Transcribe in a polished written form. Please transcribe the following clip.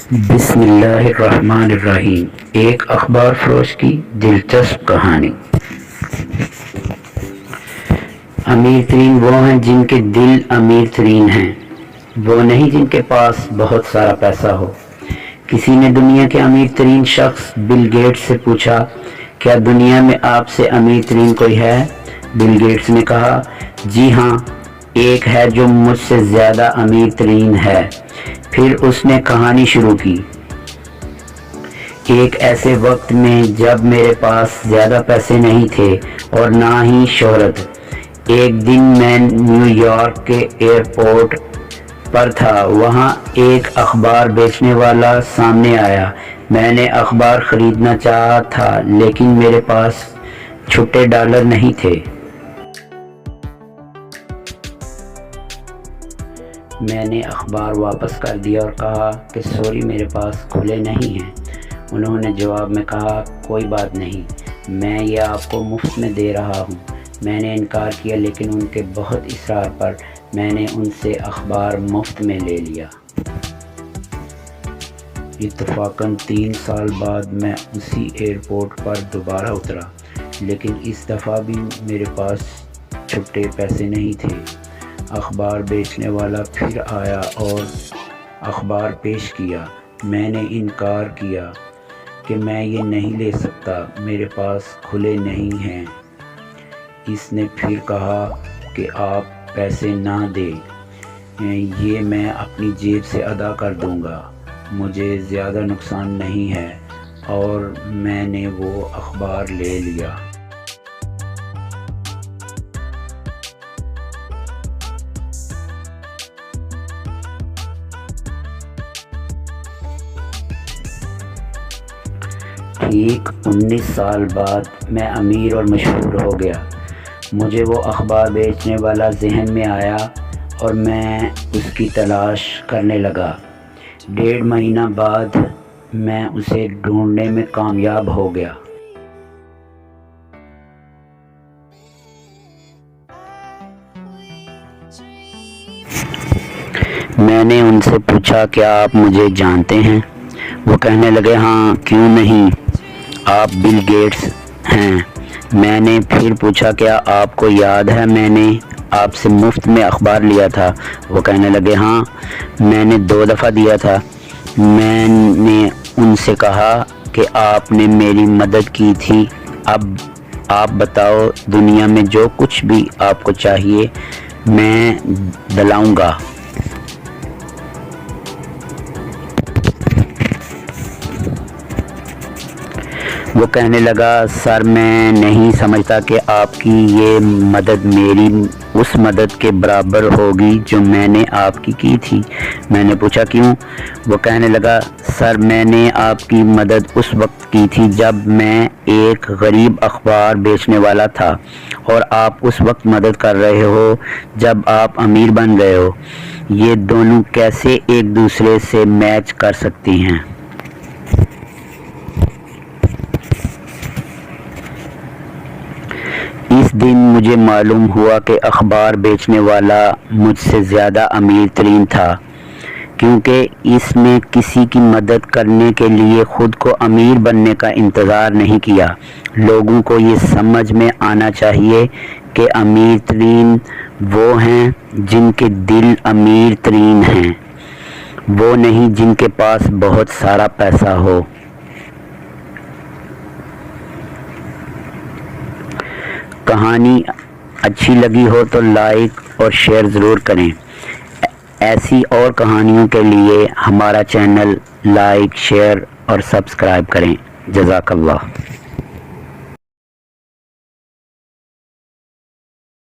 بسم اللہ الرحمن الرحیم۔ ایک اخبار فروش کی دلچسپ کہانی۔ امیر ترین وہ ہیں جن کے دل امیر ترین ہیں، وہ نہیں جن کے پاس بہت سارا پیسہ ہو۔ کسی نے دنیا کے امیر ترین شخص بل گیٹس سے پوچھا، کیا دنیا میں آپ سے امیر ترین کوئی ہے؟ بل گیٹس نے کہا، جی ہاں، ایک ہے جو مجھ سے زیادہ امیر ترین ہے۔ پھر اس نے کہانی شروع کی۔ ایک ایسے وقت میں جب میرے پاس زیادہ پیسے نہیں تھے اور نہ ہی شہرت، ایک دن میں نیو یارک کے ایئرپورٹ پر تھا۔ وہاں ایک اخبار بیچنے والا سامنے آیا۔ میں نے اخبار خریدنا چاہا تھا لیکن میرے پاس چھٹے ڈالر نہیں تھے۔ میں نے اخبار واپس کر دیا اور کہا کہ سوری، میرے پاس کھلے نہیں ہیں۔ انہوں نے جواب میں کہا، کوئی بات نہیں، میں یہ آپ کو مفت میں دے رہا ہوں۔ میں نے انکار کیا لیکن ان کے بہت اصرار پر میں نے ان سے اخبار مفت میں لے لیا۔ اتفاقاً 3 سال بعد میں اسی ایئرپورٹ پر دوبارہ اترا، لیکن اس دفعہ بھی میرے پاس چھٹے پیسے نہیں تھے۔ اخبار بیچنے والا پھر آیا اور اخبار پیش کیا۔ میں نے انکار کیا کہ میں یہ نہیں لے سکتا، میرے پاس کھلے نہیں ہیں۔ اس نے پھر کہا کہ آپ پیسے نہ دیں، یہ میں اپنی جیب سے ادا کر دوں گا، مجھے زیادہ نقصان نہیں ہے، اور میں نے وہ اخبار لے لیا۔ ٹھیک 19 سال بعد میں امیر اور مشہور ہو گیا۔ مجھے وہ اخبار بیچنے والا ذہن میں آیا اور میں اس کی تلاش کرنے لگا۔ 1.5 مہینہ بعد میں اسے ڈھونڈنے میں کامیاب ہو گیا۔ میں نے ان سے پوچھا، کیا آپ مجھے جانتے ہیں؟ وہ کہنے لگے، ہاں، کیوں نہیں، آپ بل گیٹس ہیں۔ میں نے پھر پوچھا، کیا آپ کو یاد ہے میں نے آپ سے مفت میں اخبار لیا تھا؟ وہ کہنے لگے، ہاں، میں نے 2 دفعہ دیا تھا۔ میں نے ان سے کہا کہ آپ نے میری مدد کی تھی، اب آپ بتاؤ، دنیا میں جو کچھ بھی آپ کو چاہیے میں دلاؤں گا۔ وہ کہنے لگا، سر، میں نہیں سمجھتا کہ آپ کی یہ مدد میری اس مدد کے برابر ہوگی جو میں نے آپ کی تھی۔ میں نے پوچھا، کیوں؟ وہ کہنے لگا، سر، میں نے آپ کی مدد اس وقت کی تھی جب میں ایک غریب اخبار بیچنے والا تھا، اور آپ اس وقت مدد کر رہے ہو جب آپ امیر بن گئے ہو۔ یہ دونوں کیسے ایک دوسرے سے میچ کر سکتی ہیں؟ اس دن مجھے معلوم ہوا کہ اخبار بیچنے والا مجھ سے زیادہ امیر ترین تھا، کیونکہ اس نے کسی کی مدد کرنے کے لیے خود کو امیر بننے کا انتظار نہیں کیا۔ لوگوں کو یہ سمجھ میں آنا چاہیے کہ امیر ترین وہ ہیں جن کے دل امیر ترین ہیں، وہ نہیں جن کے پاس بہت سارا پیسہ ہو۔ کہانی اچھی لگی ہو تو لائک اور شیئر ضرور کریں۔ ایسی اور کہانیوں کے لیے ہمارا چینل لائک، شیئر اور سبسکرائب کریں۔ جزاک اللہ۔